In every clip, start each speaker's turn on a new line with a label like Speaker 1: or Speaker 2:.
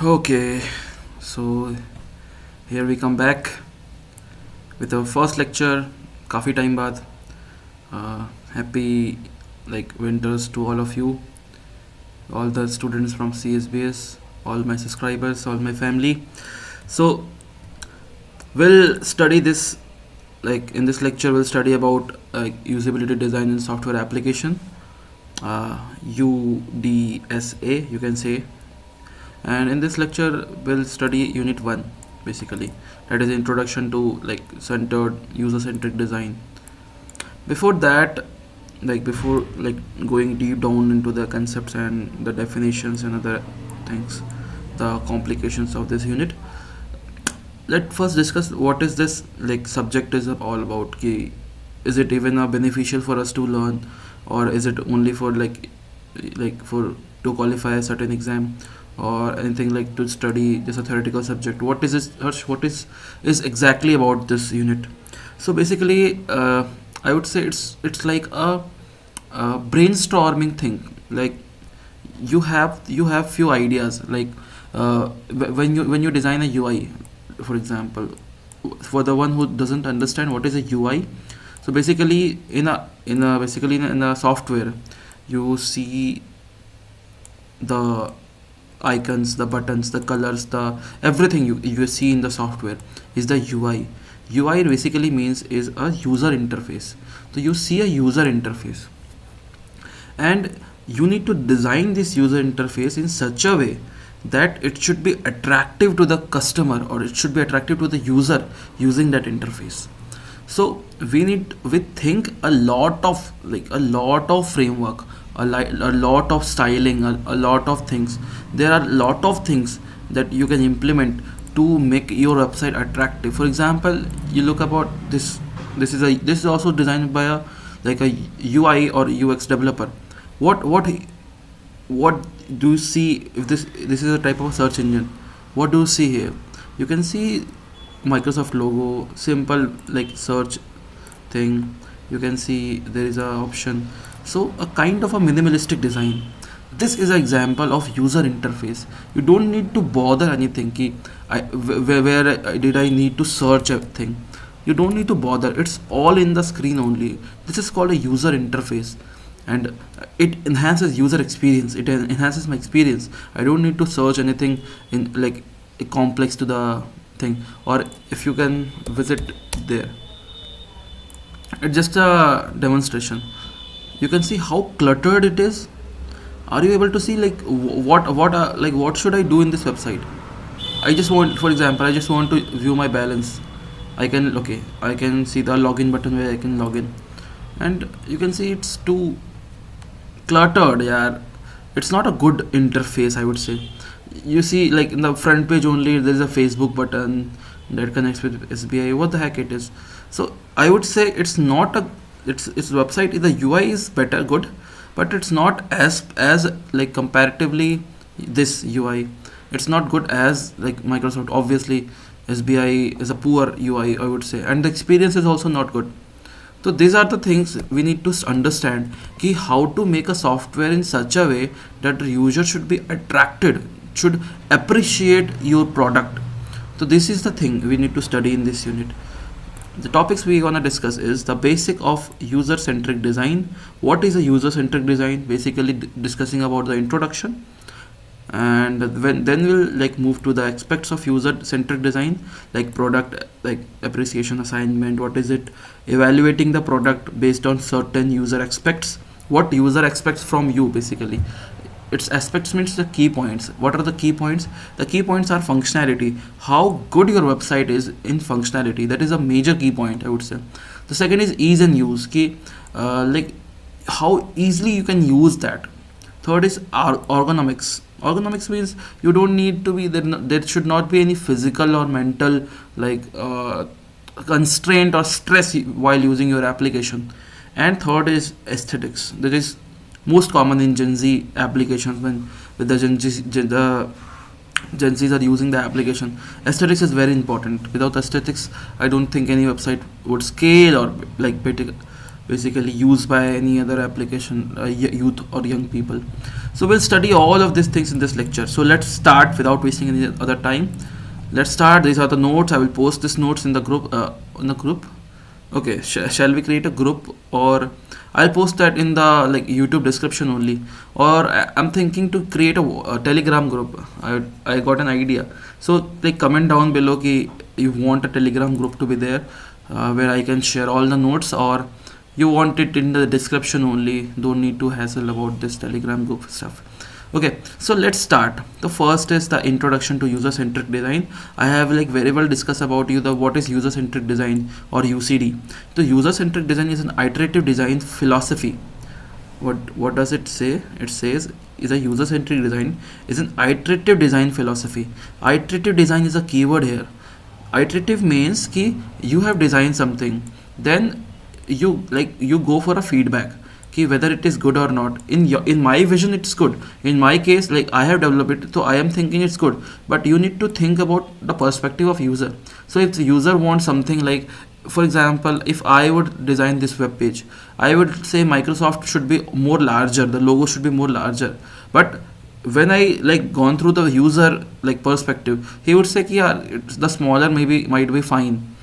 Speaker 1: Okay, so here we come back with our first lecture. काफ़ी time बाद. Happy winters to all of you, all the students from CSBS, all my subscribers, all my family. So we'll study this. In this lecture, we'll study about usability design in software application. UDSA, you can say. And in this lecture we'll study unit 1, basically, that is introduction to centered user centric design. Before that, before going deep down into the concepts and the definitions and other things, the complications of this unit, let's first discuss what is this subject is all about. Is it even beneficial for us to learn, or is it only for for to qualify a certain exam, or anything to study just a theoretical subject? What is this, Harsh? What is exactly about this unit? So basically, I would say it's like a brainstorming thing. You have few ideas, when you design a UI, for example. For the one who doesn't understand what is a UI, so basically in a software, you see the icons, the buttons, the colors, the everything you see in the software is the UI basically means is a user interface. So you see a user interface, and you need to design this user interface in such a way that it should be attractive to the customer, or it should be attractive to the user using that interface. So we think a lot of framework, a lot of styling, a lot of things. There are a lot of things that you can implement to make your website attractive. For example, you look about this. This is also designed by a UI or UX developer. What what do you see? If this is a type of search engine, what do you see here? You can see Microsoft logo, simple search thing. You can see there is a option. So a kind of a minimalistic design. This is an example of user interface. You don't need to bother anything ki where did I need to search a thing. You don't need to bother, it's all in the screen only. This is called a user interface, and it enhances user experience, it enhances my experience. I don't need to search anything in complex to the thing. Or if you can visit there, it's just a demonstration. You can see how cluttered it is. Are you able to see what should I do in this website? I just want, for example, I just want to view my balance. I can see the login button where I can log in, and you can see it's too cluttered. Yeah, it's not a good interface, I would say. You see, in the front page only, there's a Facebook button that connects with SBI. What the heck it is? So I would say it's not a its website. The UI is better, good, but it's not as comparatively this UI. It's not good as Microsoft. Obviously, SBI is a poor UI, I would say, and the experience is also not good. So these are the things we need to understand, ki how to make a software in such a way that the user should be attracted, should appreciate your product. So this is the thing we need to study in this unit. The topics we're gonna discuss is the basic of user-centric design. What is a user-centric design? Basically discussing about the introduction, and then we'll move to the aspects of user-centric design, like product, appreciation, assignment. What is it? Evaluating the product based on certain user aspects. What user expects from you, basically. Its aspects means the key points. What are the key points? The key points are functionality, how good your website is in functionality. That is a major key point, I would say. The second is ease and use, how easily you can use that. Third is ergonomics. Ergonomics means you don't need to be there. There should not be any physical or mental constraint or stress while using your application. And third is aesthetics. That is most common in Gen Z applications. When with the Gen Zs are using the application, aesthetics is very important. Without aesthetics, I don't think any website would scale or basically used by any other application, youth or young people. So we'll study all of these things in this lecture. So let's start without wasting any other time. Let's start. These are the notes. I will post these notes in the group. Okay, shall we create a group, or I'll post that in the like YouTube description only, or I'm thinking to create a Telegram group. I got an idea. So like comment down below ki you want a Telegram group to be there, where I can share all the notes, or you want it in the description only. Don't need to hassle about this Telegram group stuff. Okay, so let's start. The first is the introduction to user centric design. I have like very well discussed about you the what is user centric design or UCD. The user centric design is an iterative design philosophy. What does it say? It says is a user centric design is an iterative design philosophy. Iterative design is a keyword here. Iterative means ki you have designed something, then you go for a feedback कि whether it is good or not. In my vision it's good, in my case like I have developed it, so I am thinking it's good, but you need to think about the perspective of user. So if the user wants something like, for example, if I would design this web page, I would say Microsoft should be more larger, the logo should be more larger, but when I like gone through the user like perspective, he would say yeah, it's the smaller maybe might be fine.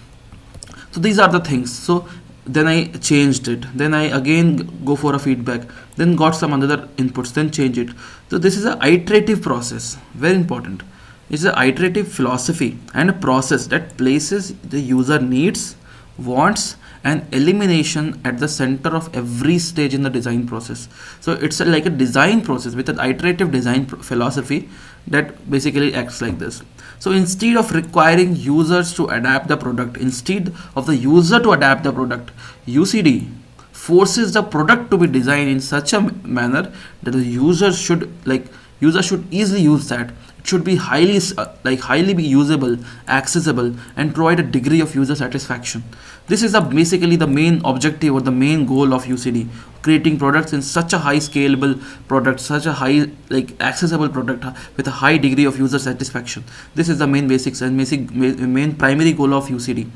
Speaker 1: So these are the things. So then I changed it, then I again go for a feedback, then got some other inputs, then change it. So this is a iterative process, very important. It's an iterative philosophy and a process that places the user needs, wants and elimination at the center of every stage in the design process. So it's like a design process with an iterative design philosophy that basically acts like this. So instead of requiring users to adapt the product, instead of the user to adapt the product, UCD forces the product to be designed in such a manner that the user should easily use that. It should be highly be usable, accessible, and provide a degree of user satisfaction. This is basically the main objective or the main goal of UCD, creating products in such a high scalable product, such a high like accessible product with a high degree of user satisfaction. This is the main basics and main primary goal of UCD.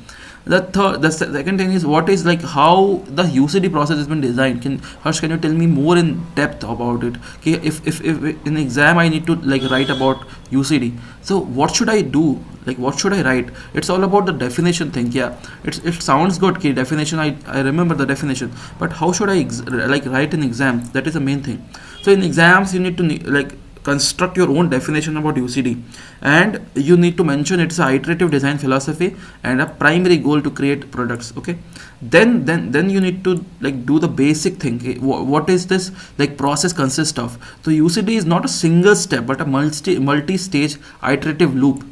Speaker 1: The second thing is what is like how the UCD process has been designed. Harsh, can you tell me more in depth about it? Okay, if in exam I need to like write about UCD, so what should I do? Like what should I write? It's all about the definition thing. Yeah, it sounds good. Okay, definition. I remember the definition, but how should I like write in exam? That is the main thing. So in exams you need to like construct your own definition about UCD, and you need to mention it's a iterative design philosophy and a primary goal to create products. Okay, then you need to like do the basic thing. Okay? What is this like process consist of? So UCD is not a single step but a multi-stage iterative loop.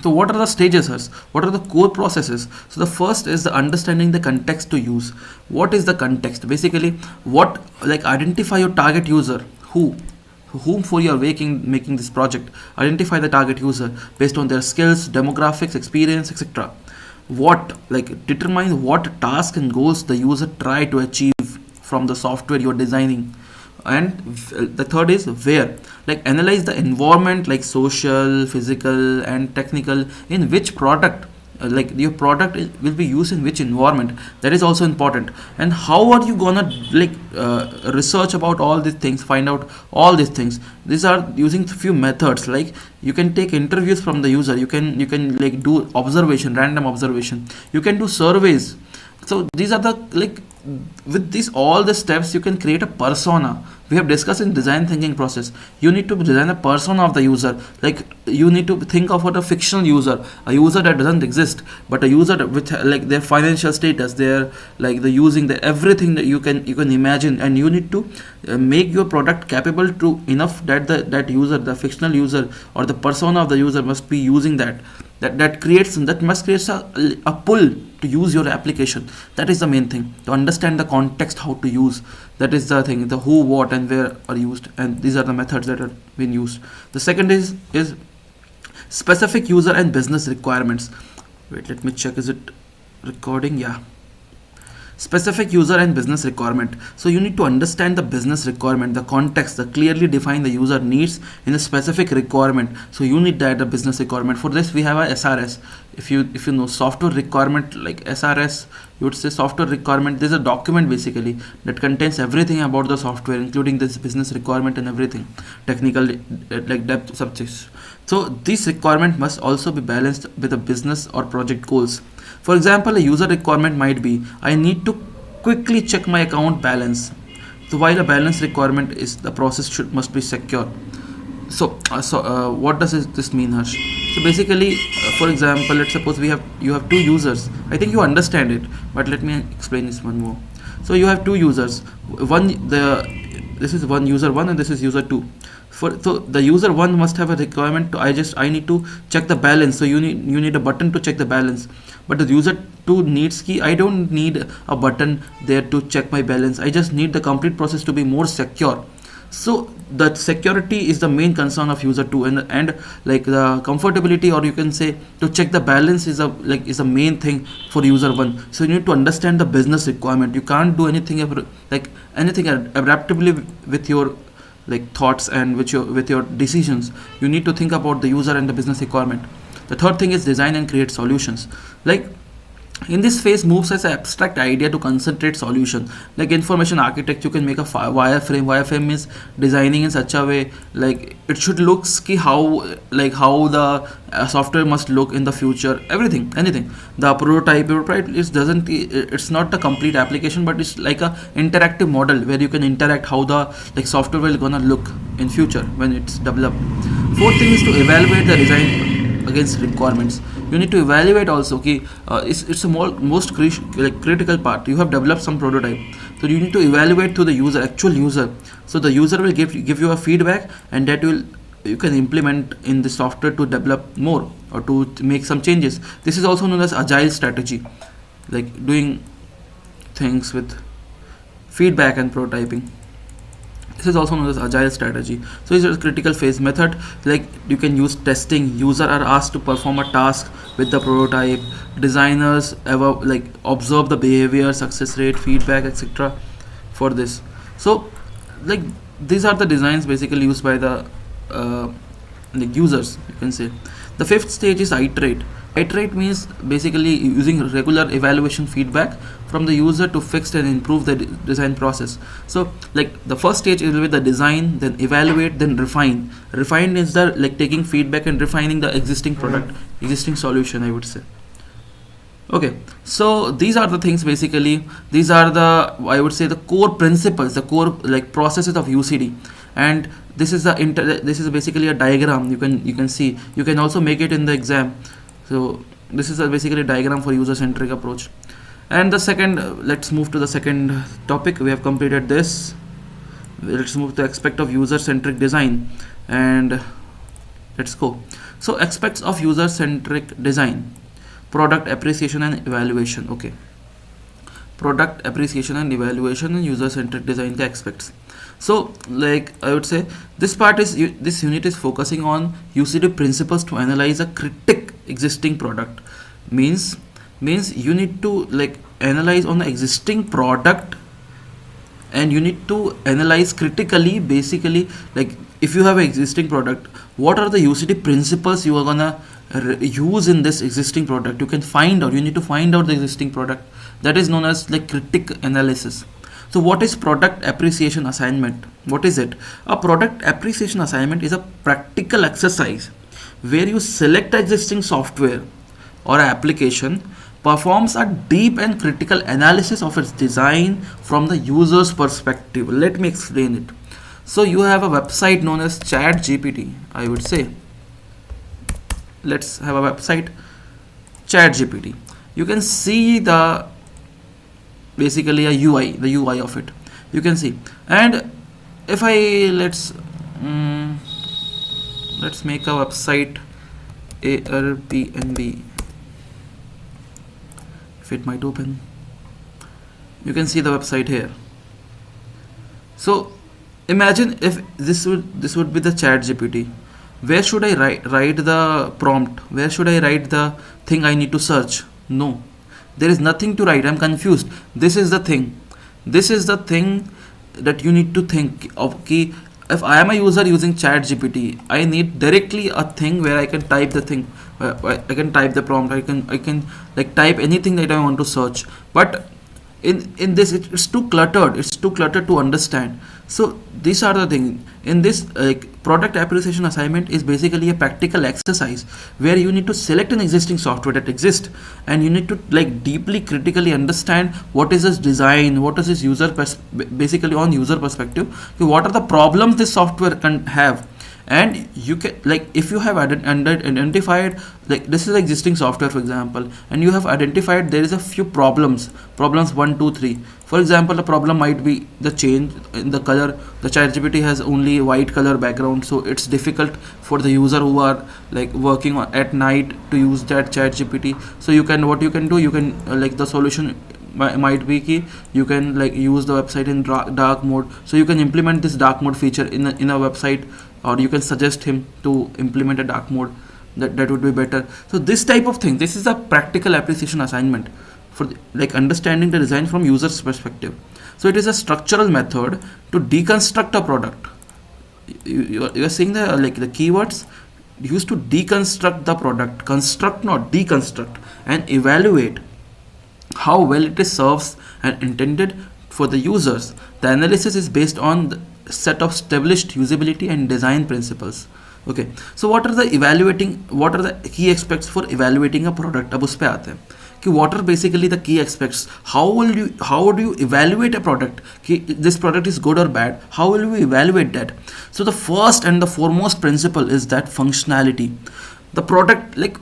Speaker 1: So what are the stages? What are the core processes? So the first is the understanding the context to use. What is the context? Basically, what like identify your target user, whom for you are making this project. Identify the target user based on their skills, demographics, experience, etc. What like determine what tasks and goals the user try to achieve from the software you're designing. And the third is where, like analyze the environment like social, physical and technical in which product, like your product will be used in which environment. That is also important. And how are you gonna like research about all these things, find out all these things? These are using few methods, like you can take interviews from the user, you can like do observation, random observation, you can do surveys. So these are the like with these all the steps you can create a persona. We have discussed in design thinking process, you need to design a persona of the user. Like you need to think of what a fictional user, a user that doesn't exist, but a user with like their financial status, their like the using the everything that you can imagine, and you need to make your product capable to enough that that user, the fictional user or the persona of the user must be using that must create a pull to use your application. That is the main thing, to understand the context, how to use. That is the thing, the who, what and where are used, and these are the methods that are being used. The second is specific user and business requirements. Wait, let me check, is it recording? Yeah. Specific user and business requirement. So you need to understand the business requirement, the context, the clearly define the user needs in a specific requirement. So you need that the business requirement. For this we have a SRS. If you know software requirement, like SRS, you would say software requirement. There's a document basically that contains everything about the software, including this business requirement and everything, technical like depth subjects. So this requirement must also be balanced with the business or project goals. For example, a user requirement might be I need to quickly check my account balance. So while a balance requirement is the process must be secure. So what does this mean, Harsh? So basically, for example, let's suppose you have two users. I think you understand it, but let me explain this one more. So you have two users. This is one user one and this is user two. So the user one must have a requirement to I need to check the balance. So you need a button to check the balance. But the user two needs key. I don't need a button there to check my balance. I just need the complete process to be more secure. So the security is the main concern of user 2, and like the comfortability, or you can say to check the balance is a main thing for user 1. So you need to understand the business requirement. You can't do anything adaptively with your like thoughts and with your decisions. You need to think about the user and the business requirement. The third thing is design and create solutions. Like in this phase moves as an abstract idea to concentrate solution. Like information architect, you can make a wireframe. Wireframe is designing in such a way like it should look how the software must look in the future. Anything. The prototype it's not the complete application, but it's like a interactive model where you can interact how the like software will gonna look in future when it's developed. Fourth thing is to evaluate the design against requirements. You need to evaluate also. It's a most critical part. You have developed some prototype, so you need to evaluate to the actual user. So the user will give you a feedback, and that you can implement in the software to develop more or to make some changes. This is also known as agile strategy, like doing things with feedback and prototyping. This is also known as agile strategy. So it's a critical phase method. Like you can use testing. User are asked to perform a task with the prototype. Designers observe the behavior, success rate, feedback, etc. for this. So like these are the designs basically used by the users, you can say. The fifth stage is iterate. Iterate means basically using regular evaluation feedback from the user to fix and improve the design process. So like the first stage is with the design, then evaluate, then refine. Refine is the taking feedback and refining the existing product, existing solution, I would say. Okay, so these are the things basically. These are the, I would say, the core principles, the core processes of UCD. And this is this is basically a diagram. You can see. You can also make it in the exam. So this is basically a diagram for user-centric approach. And the second, let's move to the second topic. We have completed this. Let's move to the aspect of user-centric design, and let's go. So aspects of user-centric design: product appreciation and evaluation. Okay, product appreciation and evaluation and user-centric design, the aspects. So like I would say this unit is focusing on UCD principles to analyze a existing product. Means you need to analyze on the existing product, and you need to analyze critically. Basically, if you have an existing product, what are the UCD principles you are gonna use in this existing product? You need to find out the existing product. That is known as critic analysis. So what is product appreciation assignment? What is it? A product appreciation assignment is a practical exercise where you select existing software or application, performs a deep and critical analysis of its design from the user's perspective. Let me explain it. So you have a website known as ChatGPT, I would say. Let's have a website, ChatGPT. You can see basically the UI of it. You can see. And if let's make a website Airbnb. If it might open, you can see the website here. So imagine if this would be the ChatGPT. Where should I write the prompt? Where should I write the thing I need to search? No, there is nothing to write, I'm confused. This is the thing, this is the thing that you need to think of. Okay, if I am a user using chat gpt, I need directly a thing where I can type the thing, I can type the prompt, I can like type anything that I want to search. But in this, it's too cluttered, it's too cluttered to understand. So these are the thing. In this product appreciation assignment is basically a practical exercise where you need to select an existing software that exists, and you need to like deeply critically understand what is its design, what is its basically on user perspective, okay, what are the problems this software can have. And you can, like, if you have identified, like this is existing software for example, and you have identified there is a few problems 1 2 3. For example, the problem might be the change in the color. The ChatGPT has only white color background, so it's difficult for the user who are like working at night to use that ChatGPT. So you can, what you can do, you can like the solution might be key, you can like use the website in dark mode. So you can implement this dark mode feature in a website, or you can suggest him to implement a dark mode. That would be better. So this type of thing, this is a practical appreciation assignment for like understanding the design from user's perspective. So it is a structural method to deconstruct a product. You are seeing the like the keywords used to deconstruct the product, construct not deconstruct, and evaluate how well it is serves and intended for the users. The analysis is based on the set of established usability and design principles. Okay, so what are the key aspects for evaluating a product? अब उस पे आते हैं कि what are basically the key aspects. How would you evaluate a product कि this product is good or bad? How will you evaluate that? So the first and the foremost principle is that functionality. The product, let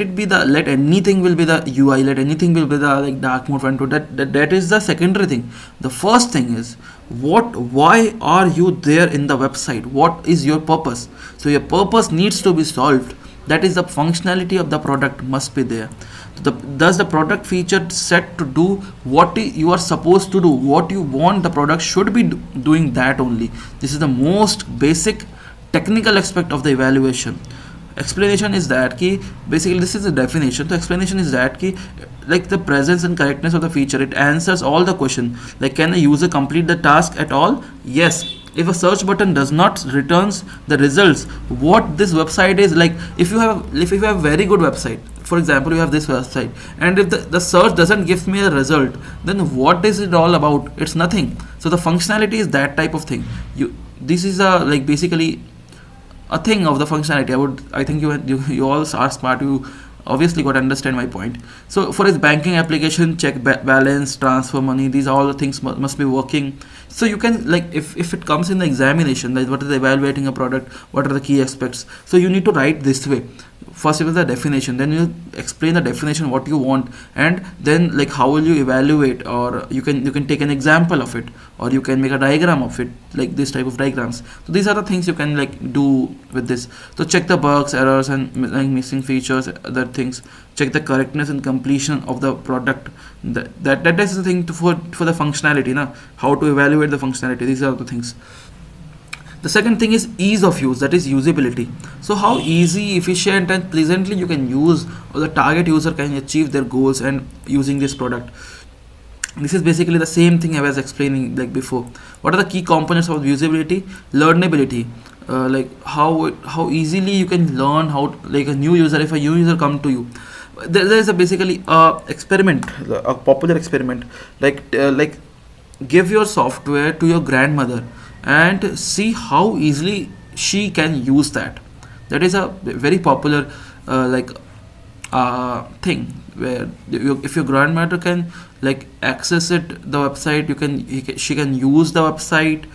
Speaker 1: it be the, let anything will be the UI, let anything will be the like dark mode front. That is the secondary thing. The first thing is why are you there in the website? What is your purpose? So your purpose needs to be solved. That is the functionality of the product must be there. Does the product feature set to do what you are supposed to do, what you want the product should be doing, that only. This is the most basic technical aspect of the evaluation. Explanation is that key, basically this is the definition. The explanation is that key, like the presence and correctness of the feature, it answers all the question, like can a user complete the task at all? Yes. If a search button does not returns the results what this website is, like if you have very good website, for example you have this website, and if the search doesn't give me a result, then what is it all about? It's nothing. So the functionality is that type of thing. This is a like basically a thing of the functionality. I think you all are smart, you obviously got to understand my point. So for his banking application, check balance, transfer money, these all the things must be working. So you can, like, if it comes in the examination, like what is evaluating a product, what are the key aspects, so you need to write this way. First is the definition, then you explain the definition what you want, and then like how will you evaluate, or you can take an example of it, or you can make a diagram of it, like this type of diagrams. So these are the things you can like do with this. So check the bugs, errors, and like missing features, other things. Check the correctness and completion of the product. That is the thing for the functionality, na? How to evaluate the functionality. These are the things. The second thing is ease of use, that is usability. So how easy, efficient, and pleasantly you can use, or the target user can achieve their goals and using this product. This is basically the same thing I was explaining like before. What are the key components of usability? Learnability, like how easily you can learn how, like a new user, if a new user come to you. There is a basically experiment, a popular experiment, like give your software to your grandmother and see how easily she can use that. That is a very popular thing where if your grandmother can like access it, the website, she can use the website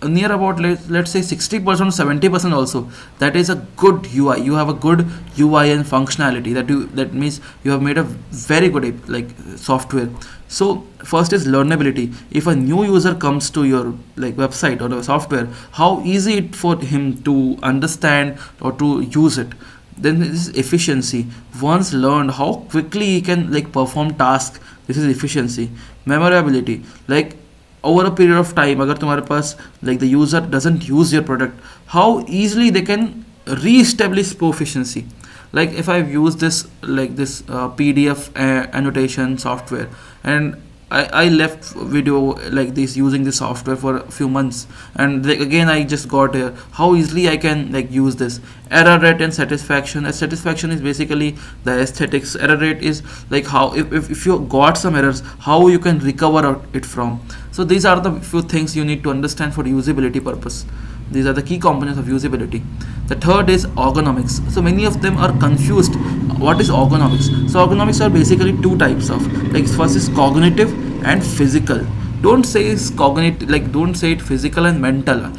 Speaker 1: near about let's say 60% 70% also. That is a good UI. You have a good UI and functionality, that means you have made a very good like software. So first is learnability. If a new user comes to your like website or the software, how easy it for him to understand or to use it. Then this is efficiency. Once learned, how quickly he can like perform tasks. This is efficiency. Memorability, like over a period of time, अगर तुम्हारे पास like the user doesn't use your product, how easily they can re-establish proficiency. Like if I've used this like this PDF annotation software, and I left video like this using this software for a few months, and like again I just got here, how easily I can like use this. Error rate and satisfaction. Satisfaction is basically the aesthetics. Error rate is like how if you got some errors, how you can recover it from. So these are the few things you need to understand for usability purpose. These are the key components of usability. The third is ergonomics. So many of them are confused. What is ergonomics? So ergonomics are basically two types of, like first is cognitive and physical. Don't say it's cognitive, like don't say it physical and mental.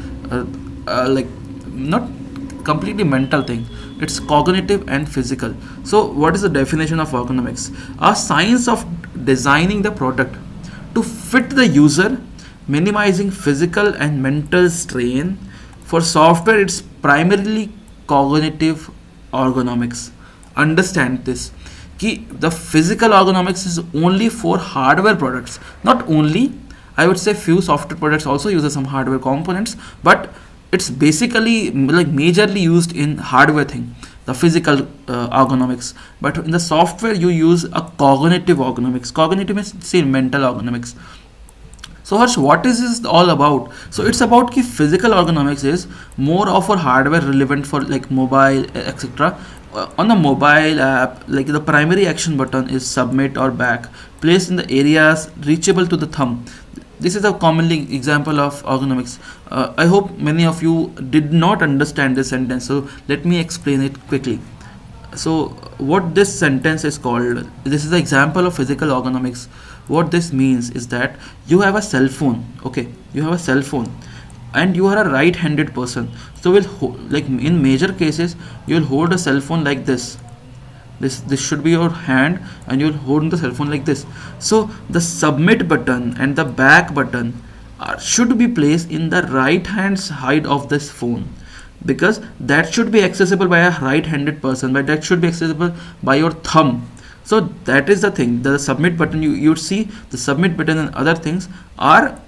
Speaker 1: Like not completely mental thing. It's cognitive and physical. So what is the definition of ergonomics? A science of designing the product to fit the user, minimizing physical and mental strain. For software, it's primarily cognitive ergonomics. Understand this. Ki the physical ergonomics is only for hardware products. Not only, I would say few software products also use some hardware components, but it's basically like majorly used in hardware thing, the physical ergonomics. But in the software, you use a cognitive ergonomics. Cognitive means say mental ergonomics. So Harsh, what is this all about? So it's about कि physical ergonomics is more of a hardware relevant for like mobile etc. On the mobile app, like the primary action button is submit or back, placed in the areas reachable to the thumb. This is a commonly example of ergonomics. I hope many of you did not understand this sentence, so let me explain it quickly. So what this sentence is called, this is the example of physical ergonomics. What this means is that you have a cell phone, okay, you have a cell phone, and you are a right-handed person. So like in major cases you'll hold a cell phone like this should be your hand, and you'll hold the cell phone like this. So the submit button and the back button should be placed in the right hand side of this phone, because that should be accessible by a right-handed person, but that should be accessible by your thumb. So that is the thing. The submit button, you see the submit button and other things are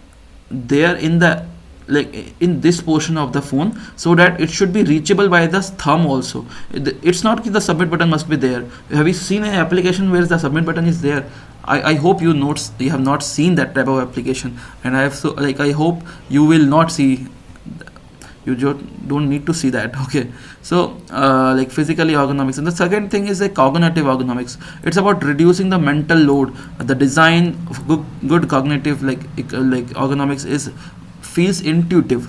Speaker 1: there in the like in this portion of the phone, so that it should be reachable by the thumb also. It's not the submit button must be there. Have you seen an application where the submit button is there? I hope you have not seen that type of application, and I hope you will not see. You don't need to see that. Okay, so like physically ergonomics, and the second thing is a cognitive ergonomics. It's about reducing the mental load. The design of good cognitive like ergonomics is feels intuitive.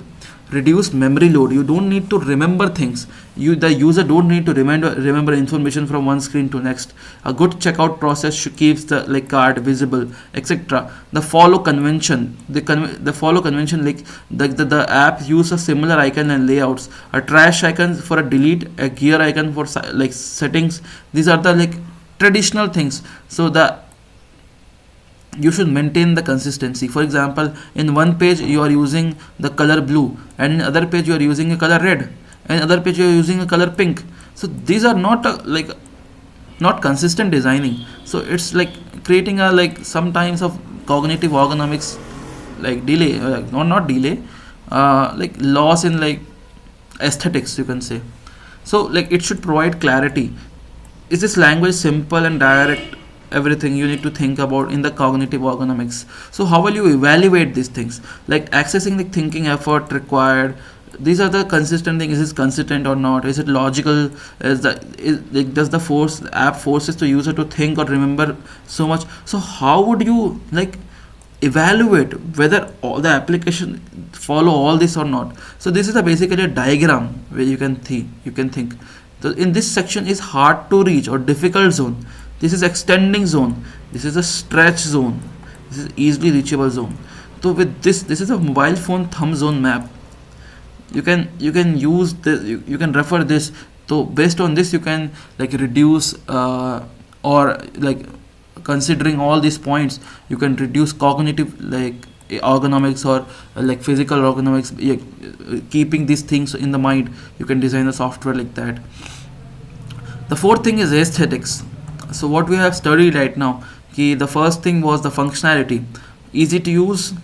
Speaker 1: Reduce memory load. You don't need to remember things. The user don't need to remember information from one screen to next. A good checkout process keeps the like card visible, etc. The follow convention. The follow convention, like the app use a similar icon and layouts. A trash icon for a delete, a gear icon for like settings. These are the like traditional things. So you should maintain the consistency. For example, in one page you are using the color blue, and in other page you are using a color red, and in other page you are using a color pink. So these are not not consistent designing. So it's like creating a like sometimes of cognitive ergonomics like delay, not delay, like loss in like aesthetics, you can say. So like it should provide clarity. Is this language simple and direct? Everything you need to think about in the cognitive ergonomics. So how will you evaluate these things, like accessing the thinking effort required? These are the consistent things. Is it consistent or not? Is it logical? Does the app forces the user to think or remember so much? So how would you like evaluate whether all the application follow all this or not? So this is basically a diagram where you can think. So in this section is hard to reach or difficult zone. This is extending zone. This is a stretch zone. This is easily reachable zone. So with this is a mobile phone thumb zone map. You can use this. You can refer this. So based on this, you can like reduce or like considering all these points, you can reduce cognitive like ergonomics or like physical ergonomics. Keeping these things in the mind, you can design a software like that. The fourth thing is aesthetics. So what we have studied right now, the first thing was the functionality, easy to use.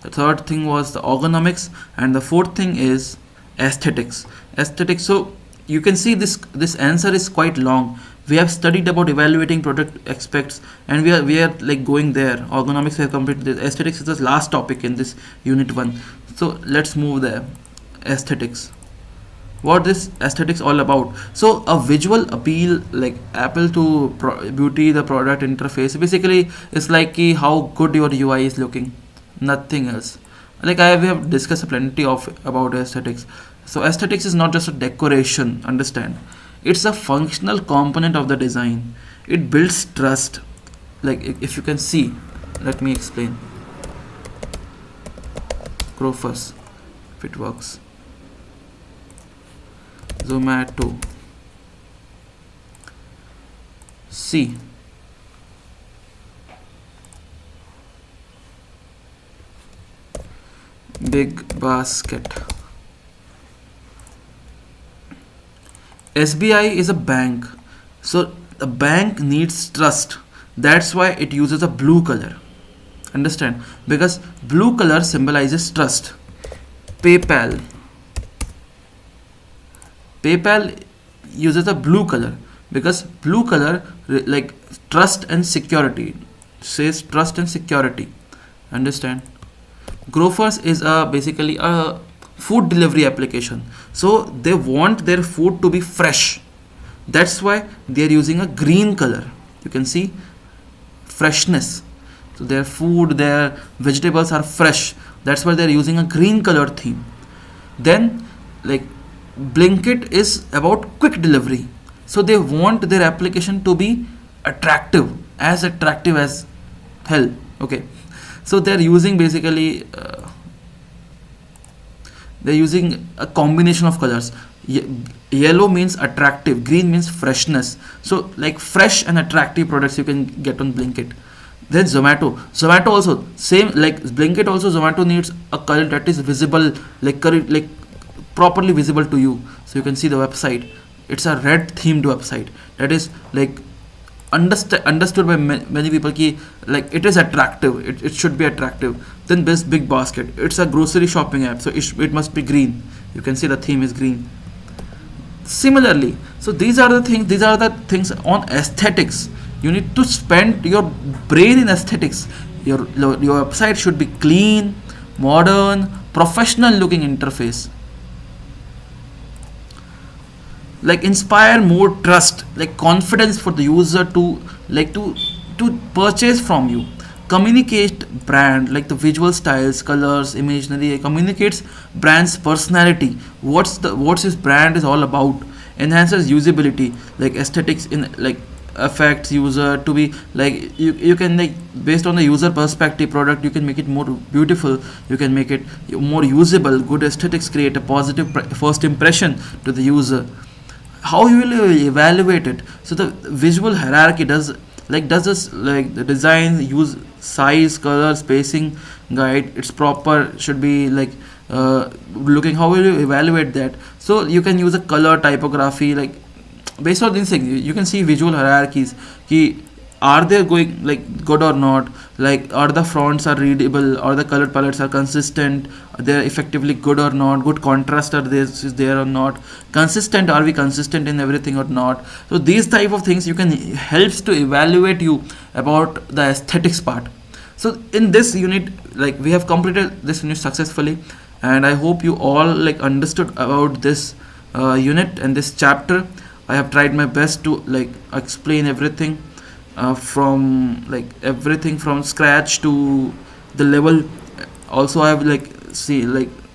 Speaker 1: The third thing was the ergonomics, and the fourth thing is aesthetics. So you can see this answer is quite long. We have studied about evaluating product aspects, and we are like going there. Ergonomics we have completed this. Aesthetics is the last topic in this unit 1. So let's move there. Aesthetics. What this aesthetics all about? So a visual appeal, like appeal to beauty, the product interface. Basically, it's like how good your UI is looking. Nothing else. Like we have discussed plenty of about aesthetics. So aesthetics is not just a decoration. Understand? It's a functional component of the design. It builds trust. Like if you can see, let me explain. Go first, if it works. Zomato. See. Big basket. SBI is a bank. So the bank needs trust. That's why it uses a blue color. Understand? Because blue color symbolizes trust. PayPal. PayPal uses a blue color because blue color like trust and security, says trust and security. Understand? Grofers is basically a food delivery application, so they want their food to be fresh. That's why they are using a green color. You can see freshness. So their food, their vegetables are fresh. That's why they are using a green color theme. Then like Blinkit is about quick delivery, so they want their application to be attractive as hell. Okay, so they're using basically they're using a combination of colors. Yellow means attractive, green means freshness. So like fresh and attractive products you can get on Blinkit. Then Zomato also same like Blinkit. Also Zomato needs a color that is visible, like properly visible to you, so you can see the website. It's a red themed website that is like understood by many people ki, like it is attractive, it should be attractive. Then this big basket, it's a grocery shopping app, so it must be green. You can see the theme is green. Similarly, so these are the things on aesthetics. You need to spend your brain in aesthetics. Your website should be clean, modern, professional looking interface, like inspire more trust, like confidence for the user to like to purchase from you. Communicate brand, like the visual styles, colors, imaginary, communicates brand's personality. What's his brand is all about. Enhances usability, like aesthetics in like affects user to be like you can like based on the user perspective product, you can make it more beautiful, you can make it more usable. Good aesthetics create a positive first impression to the user. How you will evaluate it? So the visual hierarchy does this, like the design use size, color, spacing guide. It's proper, should be like looking. How will you evaluate that? So you can use a color typography, like based on these things you can see visual hierarchies ki, are they going like good or not, like are the fonts are readable, or the color palettes are consistent, they're effectively good or not, good contrast are there is there or not, consistent, are we consistent in everything or not. So these type of things you can helps to evaluate you about the aesthetics part. So in this unit, like we have completed this unit successfully, and I hope you all like understood about this unit and this chapter. I have tried my best to like explain everything from like everything from scratch to the level. Also I have like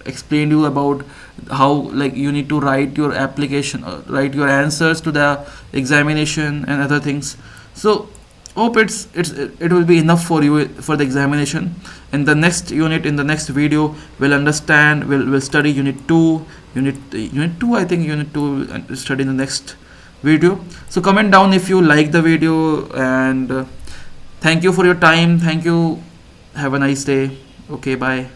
Speaker 1: explained you about how like you need to write your application, write your answers to the examination and other things. So hope it will be enough for you for the examination. In the next unit, in the next video, we'll study unit 2. Unit 2, I think unit 2 will study in the next video. So comment down if you like the video, and thank you for your time. Thank you. Have a nice day. Okay, bye.